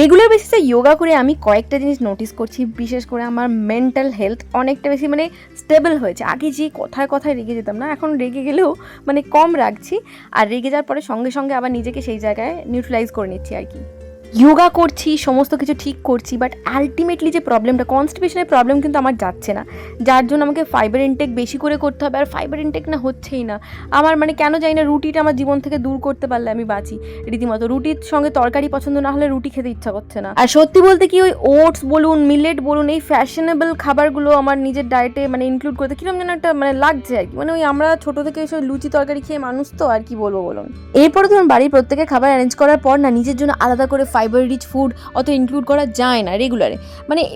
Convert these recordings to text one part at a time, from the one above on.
Regular বেসিসে যোগা করে আমি কয়েকটা জিনিস নোটিস করছি, বিশেষ করে আমার মেন্টাল হেলথ অনেকটা বেশি স্টেবল হয়েছে। আগে যে কথায় কথায় রেগে যেতাম না, এখন রেগে গেলেও কম রাখছি, আর রেগে যাওয়ার পরে সঙ্গে সঙ্গে আবার নিজেকে সেই জায়গায় নিউট্রালাইজ করে নিচ্ছি আর কি। যোগা করছি, সমস্ত কিছু ঠিক করছি, বাট আলটিমেটলি যে প্রবলেমটা, কনস্টিপেশনের প্রবলেম কিন্তু আমার যাচ্ছে না, যার জন্য আমাকে ফাইবার ইনটেক বেশি করে করতে হবে। আর ফাইবার ইনটেক না হচ্ছেই না আমার, কেন জানি না, রুটিটা আমার জীবন থেকে দূর করতে পারলে আমি বাঁচি রীতিমতো। রুটির সঙ্গে তরকারি পছন্দ না হলে রুটি খেতে ইচ্ছা করছে না। আর সত্যি বলতে কি, ওই ওটস বলুন, মিলেট বলুন, এই ফ্যাশনেবল খাবারগুলো আমার নিজের ডায়েটে ইনক্লুড করতে কিরকম যেন একটা লাগছে আর কি। ওই আমরা ছোটো থেকে এসব লুচি তরকারি খেয়ে মানুষ, তো আর কি বলবো বলুন। এরপরে ধরুন বাড়ির প্রত্যেকের খাবার অ্যারেঞ্জ করার পর না, নিজের জন্য আলাদা করে ফাইবার রিচ ফুড অত ইনক্লুড করা যায় না রেগুলারে।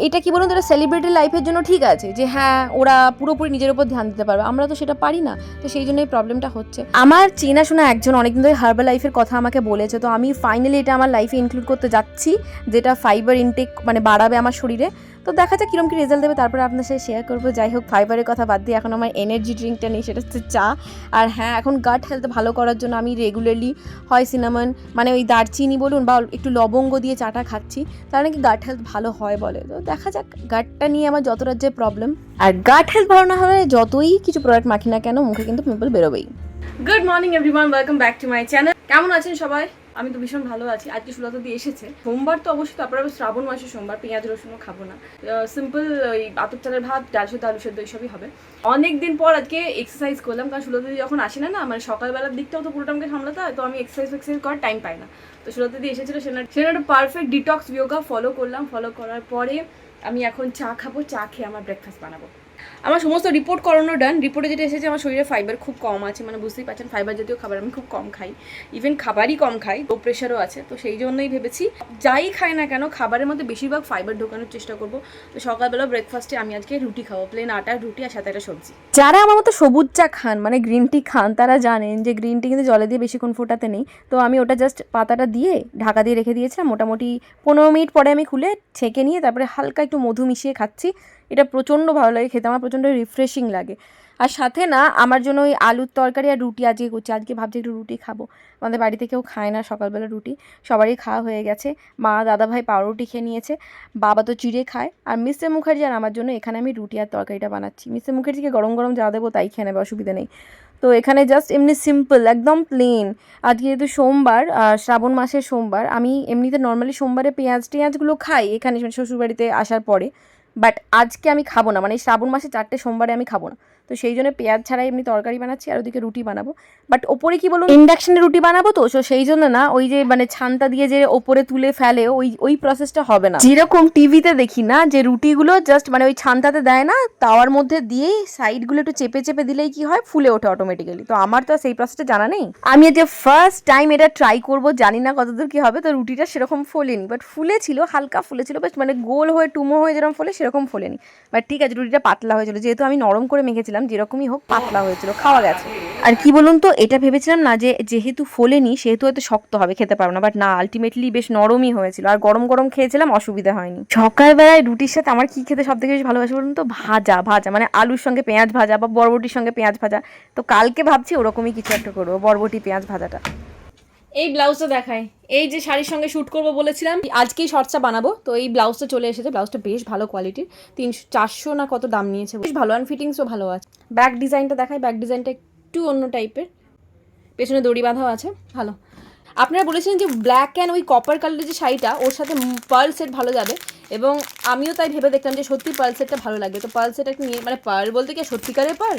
এটা কি বলুন, তারা সেলিব্রিটি লাইফের জন্য ঠিক আছে যে হ্যাঁ ওরা পুরোপুরি নিজের উপর ধ্যান দিতে পারবে, আমরা তো সেটা পারি না, তো সেই জন্য এই প্রবলেমটা হচ্ছে। আমার চেনাশোনা একজন অনেকদিন ধরে হার্বাল লাইফের কথা আমাকে বলেছে, তো আমি ফাইনালি এটা আমার লাইফে ইনক্লুড করতে যাচ্ছি, যেটা ফাইবার ইনটেক বাড়াবে আমার শরীরে। তো দেখা যাক কিরকম কি রেজাল্ট দেবে, তারপরে আপনার সাথে শেয়ার করবো। যাই হোক, ফাইবারের কথা বাদ দিয়ে এখন আমার এনার্জি ড্রিঙ্কটা নেই, সেটা হচ্ছে চা। আর হ্যাঁ, এখন গাট হেলথ ভালো করার জন্য আমি রেগুলারলি হয় সিনামন ওই দারচিনি বলুন বা একটু লবঙ্গ দিয়ে চাটা খাচ্ছি, তার নাকি গাট হেলথ ভালো হয় বলে। তো দেখা যাক, গাটটা নিয়ে আমার যতটা যে প্রবলেম। আর গাট হেলথ ভালো না হলে যতই কিছু প্রোডাক্ট মাখি না কেন, মুখে কিন্তু পিম্পল বেরোবেই। Good morning everyone, welcome back to my channel. কেমন আছেন সবাই? আমি তো ভীষণ ভালো আছি। আজকে সুলতা দিয়ে এসেছে সোমবার, তো অবশ্যই তারপরে শ্রাবণ মাসের সোমবার, পেঁয়াজ রসুনও খাবো না, সিম্পল ওই আতপ চালের ভাত, ডাল সেদ্ধ, আলু সেদ্ধ, এইসবই হবে। অনেক দিন পর আজকে এক্সারসাইজ করলাম, কারণ সুলতা দিয়ে যখন আসে না সকালবেলার দিকটাও তো পুরোটা আমাকে সামলাতে হয়, তো আমি এক্সারসাইজ করার টাইম পাই না। তো সুলতা দিয়ে এসেছিলো, সেটা একটা পারফেক্ট ডিটক্স যোগা ফলো করলাম। ফলো করার পরে আমি এখন চা খাবো, চা খেয়ে আমার ব্রেকফাস্ট বানাবো। আমার সমস্ত রিপোর্ট করানো ডান। রিপোর্টে যেটা এসেছে, আমার শরীরে ফাইবার খুব কম আছে, বুঝতেই পারছেন ফাইবার জাতীয় খাবার আমি খুব কম খাই, ইভেন খাবারই কম খাই, লো প্রেশারও আছে। তো সেই জন্যই ভেবেছি যাই খাই না কেন খাবারের মধ্যে বেশিরভাগ ফাইবার ঢোকানোর চেষ্টা করবো। তো সকালবেলা ব্রেকফাস্টে আমি আজকে রুটি খাবো, প্লেন আটার রুটি, আর সাথে একটা সবজি। যারা আমার মতো সবুজ চা খান, গ্রিন টি খান, তারা জানেন যে গ্রিন টি কিন্তু জলে দিয়ে বেশিক্ষণ ফোটাতে নেই। তো আমি ওটা জাস্ট পাতাটা দিয়ে ঢাকা দিয়ে রেখে দিয়েছিলাম, মোটামুটি 15 মিনিট পরে আমি খুলে ছেঁকে নিয়ে তারপরে হালকা একটু মধু মিশিয়ে খাচ্ছি। এটা প্রচণ্ড ভালো লাগে খেতে, আমার প্রচণ্ড রিফ্রেশিং লাগে। আর সাথে না আমার জন্য ওই আলুর তরকারি আর রুটি আজকে করছি। আজকে ভাবছি একটু রুটি খাবো, আমাদের বাড়িতে কেউ খায় না সকালবেলা রুটি, সবারই খাওয়া হয়ে গেছে। মা দাদাভাই পাউরুটি খেয়ে নিয়েছে, বাবা তো চিড়ে খায়। আর মিস্টার মুখার্জি আর আমার জন্য এখানে আমি রুটি আর তরকারিটা বানাচ্ছি। মিস্টার মুখার্জিকে গরম গরম যা দেবো তাই খেয়ে নেবে, অসুবিধা নেই। তো এখানে জাস্ট এমনি সিম্পল, একদম প্লেন। আজকে যেহেতু সোমবার, শ্রাবণ মাসের সোমবার, আমি এমনিতে নর্মালি সোমবারে পেঁয়াজগুলো খাই এখানে শ্বশুরবাড়িতে আসার পরে, বাট আজকে আমি খাবো না, শ্রাবণ মাসে 4টে সোমবারে আমি খাবো না। তো সেই জন্য পেঁয়াজ ছাড়াই এমনি তরকারি বানাচ্ছি, আর ওদিকে রুটি বানাবো। বাট ওপরে কি বলুন, ইন্ডাকশনে রুটি বানাবো, তো সেই জন্য না ওই যে ছানটা দিয়ে যে ওপরে তুলে ফেলে ওই প্রসেসটা হবে না। যেরকম টিভিতে দেখি না, যে রুটিগুলো জাস্ট ওই ছানটাতে দেয় না, তাওয়ার মধ্যে দিয়েই সাইডগুলো একটু চেপে চেপে দিলেই কি হয়, ফুলে ওঠে অটোমেটিক্যালি। তো আমার তো সেই প্রসেসটা জানা নেই, আমি আজকে ফার্স্ট টাইম এটা ট্রাই করবো, জানি না কতদূর কি হবে। তো রুটিটা সেরকম ফোলেনি, বাট ফুলেছিল, হালকা ফুলেছিল, বাট গোল হয়ে টুমো হয়ে যেরকম ফোলে সেরকম ফোলেনি। বাট ঠিক আছে, রুটিটা পাতলা হয়েছিল, যেহেতু আমি নরম করে মেখেছিলাম, যেরকমই হোক পাতলা হয়েছিল, খাওয়া গেছে। আর কি বলুন তো, এটা ভেবেছিলাম না যে যেহেতু ফোলেনি সেহেতু হয়তো শক্ত হবে, খেতে পারবো না, বাট না, আলটিমেটলি বেশ নরমই হয়েছিল। আর গরম গরম খেয়েছিলাম, অসুবিধা হয়নি। সকালবেলায় রুটির সাথে আমার কি খেতে সব থেকে বেশি ভালোবাসি বলুন তো, ভাজা ভাজা, আলুর সঙ্গে পেঁয়াজ ভাজা বা বরবটির সঙ্গে পেঁয়াজ ভাজা। তো কালকে ভাবছি ওরকমই কিছু একটা করবো, বরবটি পেঁয়াজ ভাজাটা। এই ব্লাউজটা দেখাই, এই যে শাড়ির সঙ্গে শ্যুট করবো বলেছিলাম, আজকেই শর্টসটা বানাবো। তো এই ব্লাউজটা চলে এসেছে, ব্লাউজটা বেশ ভালো কোয়ালিটির, 300-400 না কত দাম নিয়েছে, বেশ ভালো, আর ফিটিংসও ভালো আছে। ব্যাক ডিজাইনটা দেখাই, ব্যাক ডিজাইনটা একটু অন্য টাইপের, পেছনে দড়ি বাঁধাও আছে, ভালো। আপনারা বলেছিলেন যে ব্ল্যাক অ্যান্ড ওই কপার কালারের যে শাড়িটা, ওর সাথে পার্ল সেট ভালো যাবে, এবং আমিও তাই ভেবে দেখলাম যে সত্যি পার্ল সেটটা ভালো লাগে। তো পার্ল সেট একটা নিয়ে, পার্ল বলতে কি সত্যিকারের পার্ল,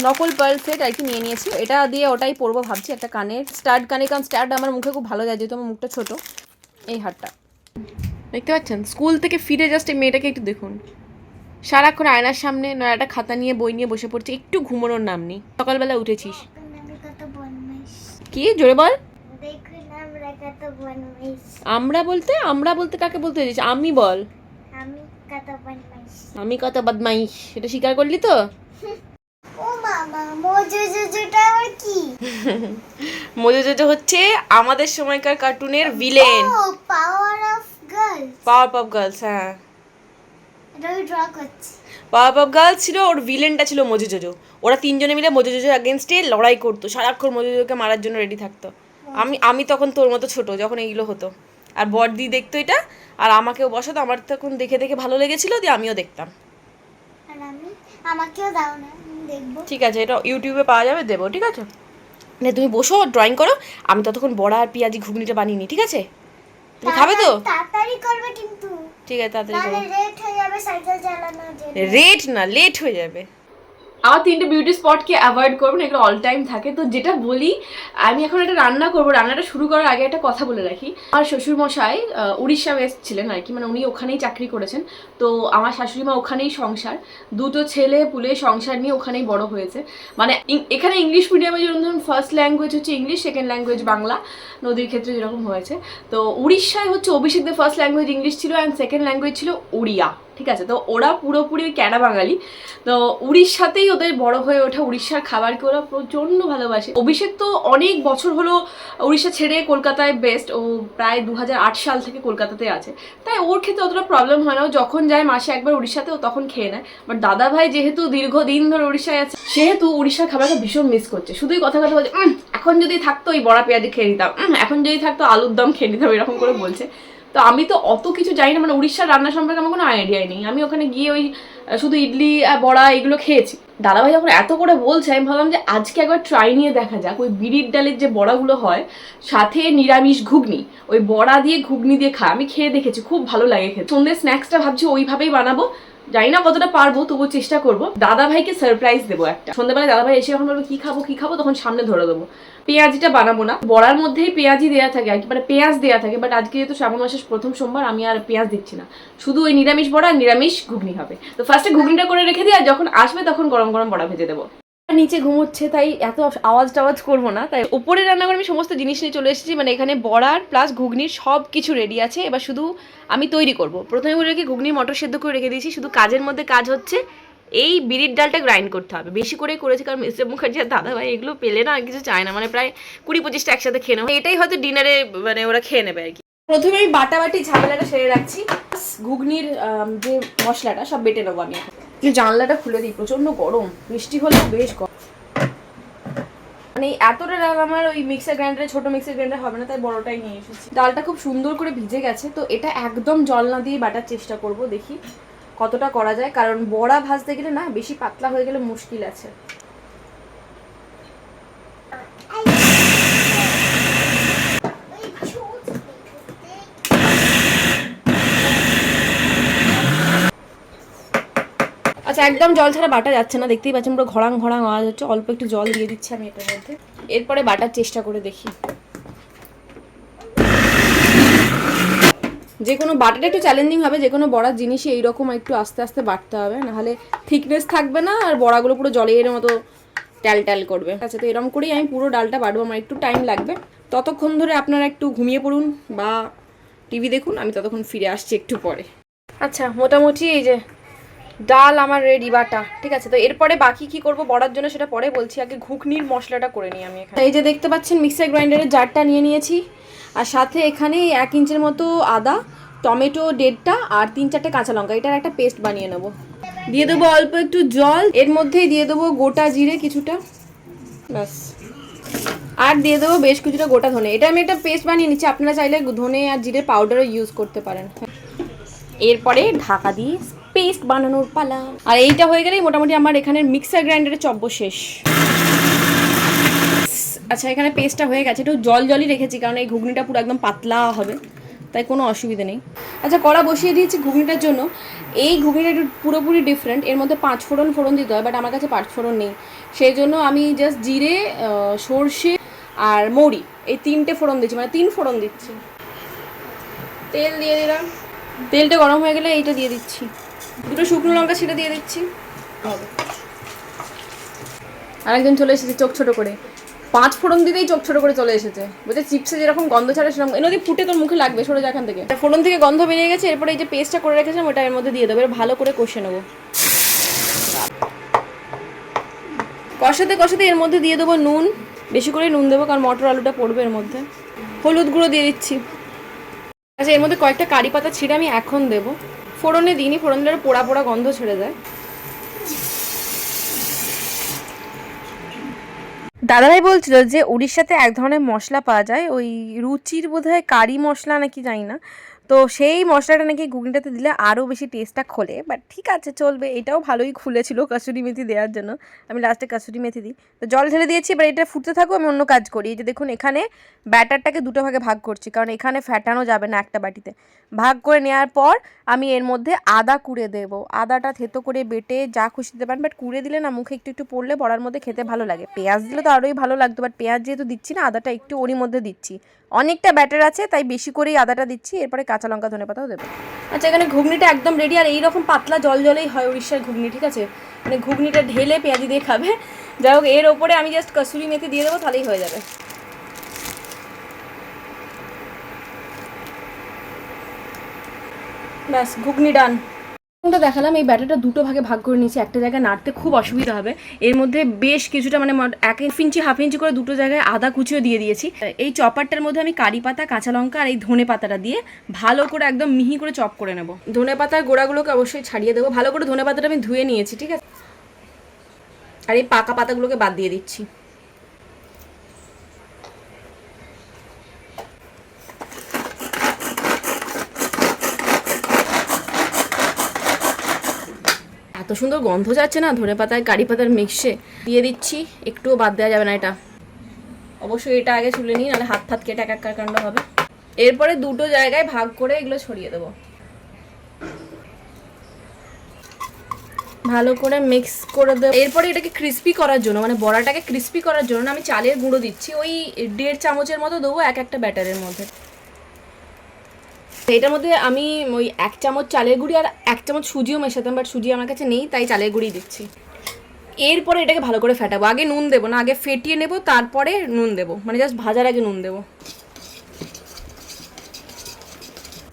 নকল পার্ল সেট আর কি নিয়ে নিয়েছি। এটা দিয়ে ওটাই পরবো ভাবছি, একটা কানের স্টাড, কারণ স্টাড আমার মুখে খুব ভালো যায়, যেহেতু আমার মুখটা ছোটো। এই হারটা দেখতে পাচ্ছেন, স্কুল থেকে ফিরে জাস্ট এই মেয়েটাকে একটু দেখুন, সারাক্ষণ আয়নার সামনে না একটা খাতা নিয়ে বই নিয়ে বসে পড়ছে, একটু ঘুমানোর নাম নেই। সকালবেলা উঠেছিস কি, জোরে বল। আমরা বলতে কাকে বলতে চাইছিস? আমি বল, আমি কত বদমাইশ, সেটা স্বীকার করলি তো? মোজোজোজো হচ্ছে আমাদের সময়কার কার্টুনের ভিলেন, পাওয়ার অফ গার্লস। হ্যাঁ, পাওয়ার অফ গার্লস ছিল, ওর ভিলেনটা ছিল মোজোজোজো। ওরা তিনজনে মিলে মোজোজোজোর এগেনস্টে লড়াই করতো, সারাক্ষণ মোজোজোকে মারার জন্য রেডি থাকতো। আমি তখন তোর মতো ছোট যখন এইগুলো হতো, আর বড়দি দেখতো এটা, আর আমাকেও বসাতো, আমার তখন দেখে দেখে ভালো লেগেছিল, দিয়ে আমিও দেখতাম। আর আমাকেও দাও না, আমি দেখবো। ঠিক আছে, এটা ইউটিউবে পাওয়া যাবে, দেবো, ঠিক আছে? মানে তুমি বসো ড্রয়িং করো, আমি ততক্ষণ বড়া আর পেঁয়াজি ঘুগনিটা বানিয়ে নিই, ঠিক আছে? তুমি খাবে তো? তাড়াতাড়ি করবে কিন্তু, ঠিক আছে, তাড়াতাড়ি করো। লেট হয়ে যাবে সাইকেল চালানোর জন্য। রেট না, লেট হয়ে যাবে। আমার 3টে বিউটি স্পটকে অ্যাভয়েড করবেন, এগুলো অল টাইম থাকে। তো যেটা বলি, আমি এখন একটা রান্না করবো, রান্নাটা শুরু করার আগে একটা কথা বলে রাখি। আমার শ্বশুরমশাই উড়িষ্যা বেস্ট ছিলেন আর কি, মানে উনি ওখানেই চাকরি করেছেন। তো আমার শাশুড়ি মা ওখানেই সংসার, 2টো ছেলে পুলে সংসার নিয়ে ওখানেই বড় হয়েছে। মানে এখানে ইংলিশ মিডিয়ামে যেরকম ধরুন ফার্স্ট ল্যাঙ্গুয়েজ হচ্ছে ইংলিশ, সেকেন্ড ল্যাঙ্গুয়েজ বাংলা, নদীর ক্ষেত্রে যেরকম হয়েছে। তো উড়িষ্যায় হচ্ছে অভিষেকদের ফার্স্ট ল্যাঙ্গুয়েজ ইংলিশ ছিল, অ্যান্ড সেকেন্ড ল্যাঙ্গুয়েজ ছিল ওড়িয়া, ঠিক আছে? তো ওরা পুরোপুরি ক্যাডা বাঙালি। তো উড়িষ্যাতেই ওদের বড় হয়ে ওঠা, উড়িষ্যার খাবারকে ওরা প্রচণ্ড ভালোবাসে। অভিষেক তো অনেক বছর হলো উড়িষ্যা ছেড়ে কলকাতায় বেস্ট, ও প্রায় 2008 সাল থেকে কলকাতাতে আছে, তাই ওর ক্ষেত্রে অতটা প্রবলেম হয় না। ও যখন যায় মাসে একবার উড়িষ্যাতে, ও তখন খেয়ে নেয়। বাট দাদা ভাই যেহেতু দীর্ঘদিন ধরে উড়িষ্যায় আছে, সেহেতু উড়িষ্যার খাবারটা ভীষণ মিস করছে। শুধুই কথা কথা বলছে, এখন যদি থাকতো ওই বড়া পেঁয়াজি খেয়ে নিতাম, এখন যদি থাকতো আলুর দম খেয়ে নিতাম, এরকম করে বলছে। তো আমি তো অত কিছু জানি না, মানে উড়িষ্যার রান্না সম্পর্কে আমার কোনো আইডিয়াই নেই। আমি ওখানে গিয়ে ওই শুধু ইডলি আর বড়া এগুলো খেয়েছি। দাদাভাই যখন এত করে বলছে, আমি ভাবলাম যে আজকে একবার ট্রাই নিয়ে দেখা যাক। ওই বিড়ির ডালের যে বড়াগুলো হয়, সাথে নিরামিষ ঘুগনি, ওই বড়া দিয়ে ঘুগনি দিয়ে খায়, আমি খেয়ে দেখেছি, খুব ভালো লাগে খেতে। সন্ধ্যে স্ন্যাক্সটা ভাবছি ওইভাবেই বানাবো, জানি না কতটা পারবো, তবু চেষ্টা করবো। দাদা ভাইকে সারপ্রাইজ দেবো একটা, সন্ধ্যাবেলায় দাদা ভাই এসে যখন বলবো কি খাবো, তখন সামনে ধরে দেবো। পেঁয়াজিটা বানাবো না, বড়ার মধ্যেই পেঁয়াজি দেওয়া থাকে আর কি, মানে পেঁয়াজ দেওয়া থাকে। বাট আজকে যেহেতু শ্রাবণ মাসের প্রথম সোমবার, আমি আর পেঁয়াজ দিচ্ছি না, শুধু ওই নিরামিষ বড়া আর নিরামিষ ঘুগনি হবে। তো ফার্স্টে ঘুগনিটা করে রেখে দিই, আর যখন আসবে তখন গরম গরম বড়া ভেজে দেবো। নিচে ঘুমোচ্ছে, তাই এত আওয়াজ টাওয়াজ করবো না, তাই উপরে রান্নাঘরে আমি সমস্ত জিনিস নিয়ে চলে এসেছি। মানে এখানে বড়ার প্লাস ঘুগনির সব কিছু রেডি আছে, এবার শুধু আমি তৈরি করব। প্রথমে বলে রেখে ঘুগনি মটর সেদ্ধ করে রেখে দিয়েছি, শুধু কাজের মধ্যে কাজ হচ্ছে এই বিড়ির ডালটা গ্রাইন্ড করতে হবে। বেশি করে করেছি, কারণ মিস্টার মুখার্জি আর দাদা ভাই এগুলো পেলে না আর কিছু চায় না, মানে প্রায় 20-25টা একসাথে খেয়ে নেবো। এটাই হয়তো ডিনারে মানে ওরা খেয়ে নেবে আর কি। প্রথমে আমি বাটাবাটি ঝামেলাটা সেরে রাখছি, ঘুগনির যে মশলাটা সব বেটে নেবো আমি এখন। জানলাটা খুলে দিই, প্রচন্ড গরম, বৃষ্টি হলেও বেশ গরম। মানে এতটা ডাল আমার ওই মিক্সার গ্রাইন্ডারে, ছোট মিক্সার গ্রাইন্ডার হবে না, তাই বড়টাই নিয়ে এসেছি। ডালটা খুব সুন্দর করে ভিজে গেছে, তো এটা একদম জল না দিয়ে বাটার চেষ্টা করব, দেখি কতটা করা যায়, কারণ বড়া ভাজতে গেলে না বেশি পাতলা হয়ে গেলে মুশকিল আছে। আচ্ছা, একদম জল ছাড়া বাটা যাচ্ছে না, দেখতেই পাচ্ছেন পুরো ঘড়াং ঘড়াং আওয়াজ হচ্ছে। অল্প একটু জল দিয়ে দিচ্ছি আমি এটার মধ্যে, এরপরে বাটার চেষ্টা করে দেখি। যে কোনো বাটাটা একটু চ্যালেঞ্জিং হবে, যে কোনো বড়ার জিনিসই এইরকম একটু আস্তে আস্তে বাটতে হবে, নাহলে থিকনেস থাকবে না আর বড়াগুলো পুরো জলের মতো ট্যাল ট্যাল করবে। আচ্ছা, তো এরকম করেই আমি পুরো ডালটা বাটবো, আমার একটু টাইম লাগবে। ততক্ষণ ধরে আপনারা একটু ঘুমিয়ে পড়ুন বা টিভি দেখুন, আমি ততক্ষণ ফিরে আসছি একটু পরে। আচ্ছা, মোটামুটি এই যে ডাল আমার রেডি বাটা, ঠিক আছে। তো এরপরে বাকি কি করব বড়ার জন্য সেটা পরে বলছি, আগে ঘুগনির মশলাটা করে নিই আমি এখানে। এই যে দেখতে পাচ্ছেন মিক্সার গ্রাইন্ডারের জারটা নিয়ে নিয়েছি, আর সাথে এখানে 1 ইঞ্চের মতো আদা, টমেটো 1.5টা, আর 3-4টে কাঁচা লঙ্কা, এটার একটা পেস্ট বানিয়ে নেব। দিয়ে দেবো অল্প একটু জল, এর মধ্যেই দিয়ে দেবো গোটা জিরে কিছুটা, ব্যাস। আর দিয়ে দেবো বেশ কিছুটা গোটা ধনে। এটা আমি একটা পেস্ট বানিয়ে নিচ্ছি, আপনারা চাইলে ধনে আর জিরে পাউডারও ইউজ করতে পারেন। এরপরে ঢাকা দিয়ে পেস্ট বানানোর পালা। আর এইটা হয়ে গেলেই মোটামুটি আমার এখানে মিক্সার গ্রাইন্ডারে চব্য শেষ। আচ্ছা, এখানে পেস্টটা হয়ে গেছে, একটু জল জলই রেখেছি কারণ এই ঘুগনিটা পুরো একদম পাতলা হবে, তাই কোনো অসুবিধা নেই। আচ্ছা, কড়া বসিয়ে দিয়েছি ঘুগনিটার জন্য। এই ঘুগনিটা একটু পুরোপুরি ডিফারেন্ট, এর মধ্যে 5 ফোড়ন দিতে হয়, বাট আমার কাছে 5 ফোড়ন নেই, সেই জন্য আমি জাস্ট জিরে, সর্ষে আর মৌরি এই 3টে ফোড়ন দিচ্ছি, মানে 3 ফোড়ন দিচ্ছি। তেল দিয়ে দিলাম, তেলটা গরম হয়ে গেলে এইটা দিয়ে দিচ্ছি, 2টো শুকনো লঙ্কা ছিঁড়ে দিয়ে দিচ্ছি। আরেকজন চলে এসেছে চোখ ছোটো করে, 5 ফোড়ন দিতেই চোখ ছোটো করে চলে এসেছে, বলছে চিপসে যেরকম গন্ধ ছাড়ে সেরকম। নদী ফুটে তোর মুখে লাগবে, সরে যা এখান থেকে। ফোড়ন থেকে গন্ধ বেরিয়ে গেছে, এরপরে এই যে পেস্টটা করে রেখেছিলাম ওটা এর মধ্যে দিয়ে দেবো, এবার ভালো করে কষে নেবো। কষাতে কষাতে এর মধ্যে দিয়ে দেবো নুন, বেশি করে নুন দেবো কারণ মটর আলুটা পড়বে এর মধ্যে। হলুদ গুঁড়ো দিয়ে দিচ্ছি। আচ্ছা, এর মধ্যে কয়েকটা কারি পাতা ছিঁড়ে আমি এখন দেবো, ফোড়নে দিইনি, ফোড়ন দিলে পোড়া পোড়া গন্ধ ছেড়ে যায়। দাদাভাই বলছিল যে উড়িষ্যাতে এক ধরনের মশলা পাওয়া যায়, ওই রুচির বোধহয় কারি মশলা নাকি জানি না, তো সেই মশলাটা নাকি ঘুগনিটাতে দিলে আরও বেশি টেস্টটা খোলে। বাট ঠিক আছে, চলবে। এটাও ভালোই খুলেছিল কাসুরি মেথি দেওয়ার জন্য, আমি লাস্টে কাসুরি মেথি দিই। তো জল ঢেলে দিয়েছি, এবার এটা ফুটতে থাকো, আমি অন্য কাজ করি। এই যে দেখুন, এখানে ব্যাটারটাকে দুটো ভাগে ভাগ করছি, কারণ এখানে ফ্যাটানো যাবে না একটা বাটিতে। ভাগ করে নেওয়ার পর আমি এর মধ্যে আদা কুড়ে দেবো। আদাটা থেতো করে বেটে যা খুশি দিতে পারেন, বাট কুড়ে দিলে না মুখে একটু একটু পড়লে বড়ার মধ্যে খেতে ভালো লাগে। পেঁয়াজ দিলে তো আরোই ভালো লাগতো, বাট পেঁয়াজ যেহেতু দিচ্ছি না, আদাটা একটু ওরই মধ্যে দিচ্ছি। অনেকটা ব্যাটার আছে তাই বেশি করেই আদাটা দিচ্ছি, এরপরে কাঁচা লঙ্কা ধনেপাতাও দেবো। আচ্ছা, এখানে ঘুগনিটা একদম রেডি। আর এইরকম পাতলা জল জলেই হয় উড়িষ্যার ঘুগনি, ঠিক আছে? মানে ঘুগনিটা ঢেলে পেঁয়াজি দিয়ে খাবে। যাই হোক, এর ওপরে আমি জাস্ট কসুরি মেথি দিয়ে দেবো, তাহলেই হয়ে যাবে। ব্যাস, ঘুগনি ডান। দেখালাম, এই ব্যাটারটা দুটো ভাগে ভাগ করে নিয়েছি। একটা জায়গায় নাড়তে খুব অসুবিধা হবে, এর মধ্যে বেশ কিছুটা মানে 1 ইঞ্চি 1/2 ইঞ্চি করে দুটো জায়গায় আদা কুচিও দিয়ে দিয়েছি। এই চপারটার মধ্যে আমি কারি পাতা, কাঁচা লঙ্কা আর এই ধনে পাতাটা দিয়ে ভালো করে একদম মিহি করে চপ করে নেব। ধনে পাতার গোড়াগুলোকে অবশ্যই ছাড়িয়ে দেবো। ভালো করে ধনে পাতাটা আমি ধুয়ে নিয়েছি, ঠিক আছে? আর এই পাকা পাতাগুলোকে বাদ দিয়ে দিচ্ছি। এত সুন্দর গন্ধ যাচ্ছে না ধনে পাতায় কারি পাতার মিক্সে। দিয়ে দিচ্ছি, একটুও বাদ দেওয়া যাবে না এটা। অবশ্যই এটা আগে ছুলে নিই, নাহলে হাত ফাত কেটে একাকার কাণ্ড হবে। এরপরে দুটো জায়গায় ভাগ করে এগুলো ছড়িয়ে দেবো। ভালো করে মিক্স করে দেবো। এরপরে এটাকে ক্রিস্পি করার জন্য, মানে বড়াটাকে ক্রিস্পি করার জন্য আমি চালের গুঁড়ো দিচ্ছি। ওই 1.5 চামচের মতো দেবো একটা ব্যাটারের মধ্যে। এটার মধ্যে আমি ওই 1 চামচ চালের গুঁড়ি আর 1 চামচ সুজিও মেশাতাম, বাট সুজি আমার কাছে নেই, তাই চালের গুঁড়ি দিচ্ছি। এরপরে এটাকে ভালো করে ফেটাবো। আগে নুন দেবো না, আগে ফেটিয়ে নেবো, তারপরে নুন দেবো। মানে জাস্ট ভাজার আগে নুন দেবো।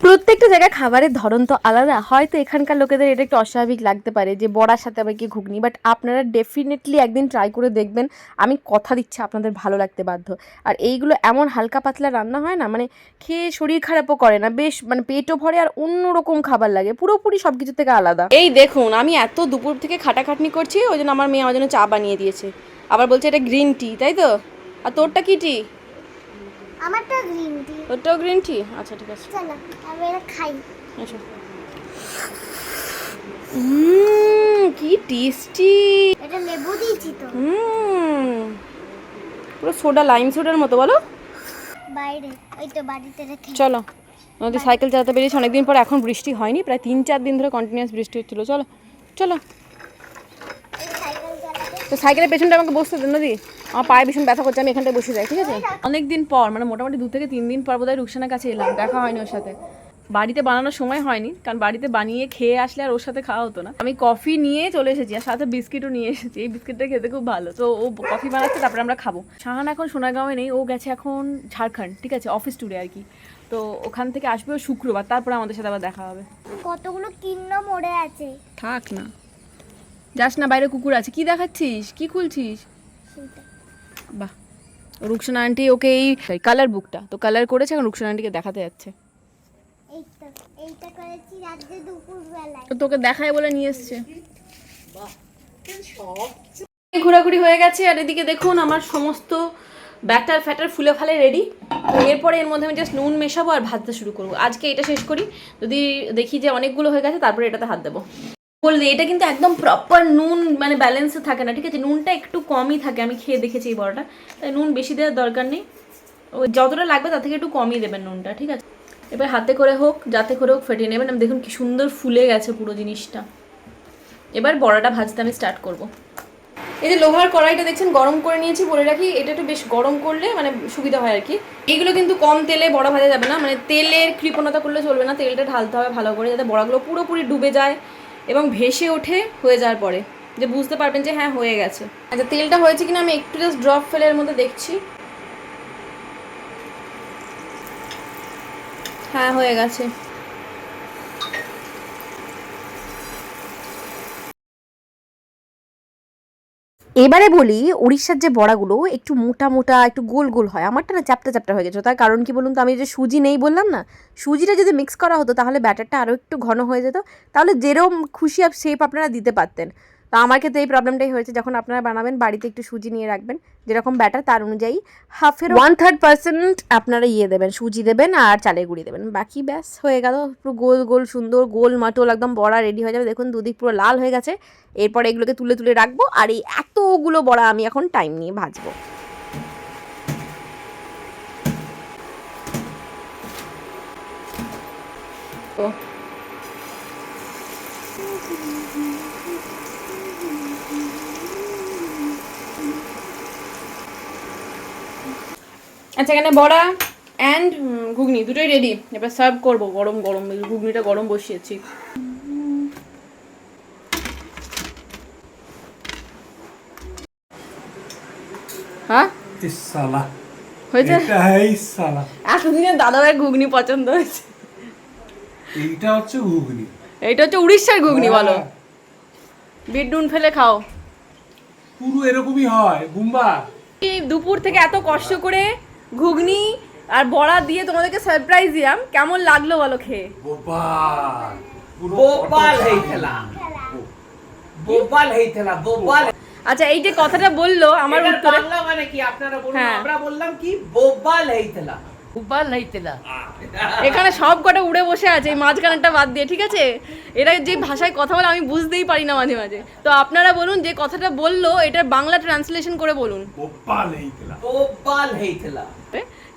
প্রত্যেকটা জায়গায় খাবারের ধরন তো আলাদা। হয়তো এখানকার লোকেদের এটা একটু অস্বাভাবিক লাগতে পারে যে বড়ার সাথে আবার কি ঘুগনি, বাট আপনারা ডেফিনেটলি একদিন ট্রাই করে দেখবেন। আমি কথা দিচ্ছি আপনাদের ভালো লাগতে বাধ্য। আর এইগুলো এমন হালকা পাতলা রান্না হয় না, মানে খেয়ে শরীর খারাপও করে না, বেশ মানে পেটও ভরে আর অন্যরকম খাবার লাগে, পুরোপুরি সব কিছু থেকে আলাদা। এই দেখুন, আমি এত দুপুর থেকে খাটাখাটনি করছি, ওই জন্য আমার মেয়ে আমার জন্য চা বানিয়ে দিয়েছে। আবার বলছে এটা গ্রিন টি, তাই তো? আর তোরটা কি টি? আমারটা গ্রিন টি। তোরটাও green tea? আচ্ছা, ঠিক আছে, চলো আমি এটা খাই। আচ্ছা। কি টেস্টি! এটা লেবু দিয়েছি তো। পুরো সোডা, লাইম সোডার মতো, বলো? বাইরে ওই তো বাড়িতে রেখে। চলো, নদী সাইকেল চালাতে বেরিয়েছি অনেকদিন পর। এখন বৃষ্টি হয়নি, প্রায় 3-4 দিন ধরে কন্টিনিউয়াস বৃষ্টি হচ্ছিল। চলো চলো, সাইকেল চালাতে তো সাইকেলের পেছনটা আমাকে বসতে দেন নদী, আমার পায়ে ভীষণ ব্যথা করছে, আমি এখানটায় বসে যাই, ঠিক আছে? অনেকদিন পর, মানে মোটামুটি 2 থেকে 3 দিন পর বোধহয় রুকসানার কাছে এলাম। দেখা হয়নি ওর সাথে, বাড়িতে বানানোর সময় হয়নি, কারণ বাড়িতে বানিয়ে খেয়ে আসলে আর ওর সাথে খাওয়া হতো না। আমি কফি নিয়ে চলে এসেছি আর সাথে বিস্কিটও নিয়ে এসেছি। এই বিস্কিটটা খেতে খুব ভালো, তো ও কফি বানাচ্ছে, তারপরে আমরা খাবো। শাহান এখন সোনারগাঁওয়ে নেই, ও গেছে এখন ঝাড়খণ্ড, ঠিক আছে, অফিস ট্যুরে আর কি। তো ওখান থেকে আসবে ও শুক্রবার, তারপরে আমাদের সাথে আবার দেখা হবে। কতগুলো কিন্ন মরে আছে। থাক না, যাস না, বাইরে কুকুর আছে। কি দেখাচ্ছিস, কি খুলছিস? সেইটা বাহ, রুকসানা আন্টি ওকে এই কালার বুকটা তো কালার করেছে, এখন রুকসানা আন্টিকে দেখাতে যাচ্ছে। এইটা করেছি রাতে দুপুরবেলায়। তো তোকে দেখায় বলে নিয়ে এসছে। ঘোরাঘুরি হয়ে গেছে, আর এদিকে দেখুন আমার সমস্ত ব্যাটার ফ্যাটার ফুলে ফালে রেডি। তো এরপরে এর মধ্যে আমি জাস্ট নুন মেশাবো আর ভাজতে শুরু করবো। আজকে এটা শেষ করি, যদি দেখি যে অনেকগুলো হয়ে গেছে তারপরে এটাতে হাত দেবো। বললে এটা কিন্তু একদম প্রপার নুন মানে ব্যালেন্সে থাকে না, ঠিক আছে? নুনটা একটু কমই থাকে, আমি খেয়ে দেখেছি এই বড়াটা, তাই নুন বেশি দেওয়ার দরকার নেই। ওই যতটা লাগবে তার থেকে একটু কমই দেবেন নুনটা, ঠিক আছে? এবার হাতে করে হোক যাতে করে হোক ফেটিয়ে নেবেন। আমি দেখুন কি সুন্দর ফুলে গেছে পুরো জিনিসটা। এবার বড়াটা ভাজতে আমি স্টার্ট করব। এই যে লোহার কড়াইটা দেখছেন গরম করে নিয়েছি, বলে রাখি এটা একটু বেশ গরম করলে মানে সুবিধা হয় আর কি। এইগুলো কিন্তু কম তেলে বড়া ভাজা যাবে না, মানে তেলের কৃপণতা করলে চলবে না, তেলটা ঢালতে হবে ভালো করে, যাতে বড়াগুলো পুরোপুরি ডুবে যায় এবং ভেসে ওঠে হয়ে যাওয়ার পরে, যে বুঝতে পারবেন যে হ্যাঁ হয়ে গেছে। আচ্ছা, তেলটা হয়েছে কিনা আমি একটু জাস্ট ড্রপ ফেলে এর মধ্যে দেখছি। হ্যাঁ, হয়ে গেছে। এবারে বলি, উড়িষ্যার যে বড়াগুলো একটু মোটা মোটা একটু গোল গোল হয়, আমারটা না চ্যাপ্টা চ্যাপ্টা হয়ে গেছে। তার কারণ কি বলুন তো, আমি যে সুজি নেই বললাম না, সুজিটা যদি মিক্স করা হতো তাহলে ব্যাটারটা আরও একটু ঘন হয়ে যেত, তাহলে যেরকম খুশি শেপ আপনারা দিতে পারতেন। তো আমার ক্ষেত্রে এই প্রবলেমটাই হয়েছে। যখন আপনারা বানাবেন বাড়িতে একটু সুজি নিয়ে রাখবেন, যেরকম ব্যাটার তার অনুযায়ী 1/3% আপনারা দেবেন, সুজি দেবেন আর চালের গুঁড়ি দেবেন, বাকি ব্যাস হয়ে গেল। পুরো গোল গোল সুন্দর গোল মাটোল একদম বড়া রেডি হয়ে যাবে। দেখুন দুদিক পুরো লাল হয়ে গেছে। এরপরে এগুলোকে তুলে তুলে রাখবো, আর এই এতগুলো বড়া আমি এখন টাইম নিয়ে ভাজবো। আচ্ছা, এখানে বড়া অ্যান্ড ঘুগনি দুটোই রেডি। এবার সার্ভ করবো। গরম গরম ঘুগনিটা গরম বসিয়েছি। হ্যাঁ হয়েছে। এতদিনে দাদাভাই ঘুগনি পছন্দ হয়েছে। এইটা হচ্ছে ঘুগনি, এইটা হচ্ছে উড়িষ্যার ঘুগনি। বলো, বিট নুন ফেলে খাও। পুরো এরকমই হয় বুম্বা। এই দুপুর থেকে এত কষ্ট করে ঘুগনি আর বড়া দিয়ে তোমাদেরকে সারপ্রাইজ দিলাম, কেমন লাগলো বলো খেয়ে? ବୋପାଲ ପୁରା ବୋପାଲ ହେଇଥିଲା ବୋପାଲ ହେଇଥିଲା ବୋପାଲ। আচ্ছা, এই যে কথাটা বললো আমার এটার উত্তরে, বাংলা মানে কি আপনারা বলুন, হ্যাঁ। আমরা বললাম কি ବୋପାଲ ହେଇଥିଲା ବୋପାଲ ହେଇଥିଲା। এখানে সব কটা উড়ে বসে আছে এই মাঝখানেরটা বাদ দিয়ে, ঠিক আছে? এরা যে ভাষায় কথা বলে আমি বুঝতেই পারি না মাঝে মাঝে। তো আপনারা বলুন যে কথাটা বললো এটার বাংলা ট্রান্সলেশন করে বলুন। ବୋପାଲ ହେଇଥିଲା। ବୋପାଲ ହେଇଥିଲା।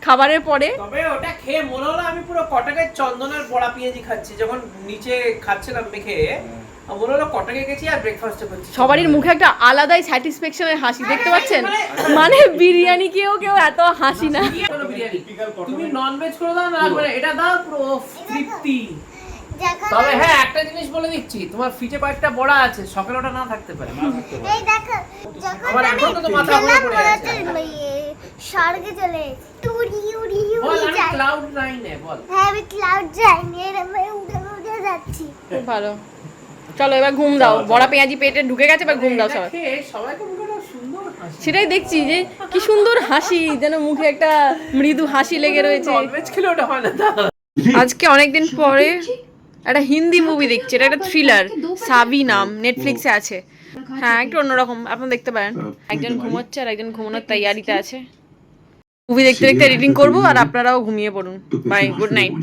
খাবারের পরে তবে ওটা খেয়ে মনে হলো আমি পুরো কটকের চন্দনের বড়া পেঁয়াজি খাচ্ছি। যখন নিচে খাচ্ছিলাম মেখে মনে হলো কটকে গেছি আর ব্রেকফাস্ট করছি। সবারই মুখে একটা আলাদাই স্যাটিসফ্যাকশনের হাসি দেখতে পাচ্ছেন। মানে বিরিয়ানি কেউ এত হাসি না। বিরিয়ানি তুমি ননভেজ করে দাও না, মানে এটা দাও পুরো তৃপ্তি। যখন তবে হ্যাঁ, একটা জিনিস বলে দিচ্ছি, তোমার ফ্রিজে কয়েকটা বড়া আছে, সকালে ওটা না থাকতে পারে। এই দেখো, যখন আমার আমি এখন তো মাথা খেলাম ঘুরে মনে আছে। হচ্ছে স্বর্গে চলে এসেছি। উড়ি উড়ি বল, উড়ি আমি যাই। ক্লাউড নাইনে বল। হ্যাঁ, আমি ক্লাউড যাইনি, এরম উড়ে উড়ে যাচ্ছি। খুব ভালো। চলো এবার ঘুম দাও। বড়া পেঁয়াজি পেটে ঢুকে গেছে, এবার ঘুম দাও এটা সবাই। খেয়ে সবাইকে মুখে একটা সুন্দর হাসি। সেটাই দেখছি যে কি সুন্দর হাসি, যেন মুখে একটা মৃদু হাসি লেগে রয়েছে। ননভেজ খেলে ওটা হয় না তা। আজকে অনেকদিন পরে একটা হিন্দি মুভি দেখছি। এটা একটা থ্রিলার, সাবি নাম, নেটফ্লিক্সে আছে। হ্যাঁ, একটু অন্যরকম, আপনারা দেখতে পারেন। একজন ঘুমোচ্ছে আর একজন ঘুমানোর তৈয়ারিতে আছে। মুভি দেখতে দেখতে এডিটিং করবো আর আপনারাও ঘুমিয়ে পড়ুন। Bye, good night.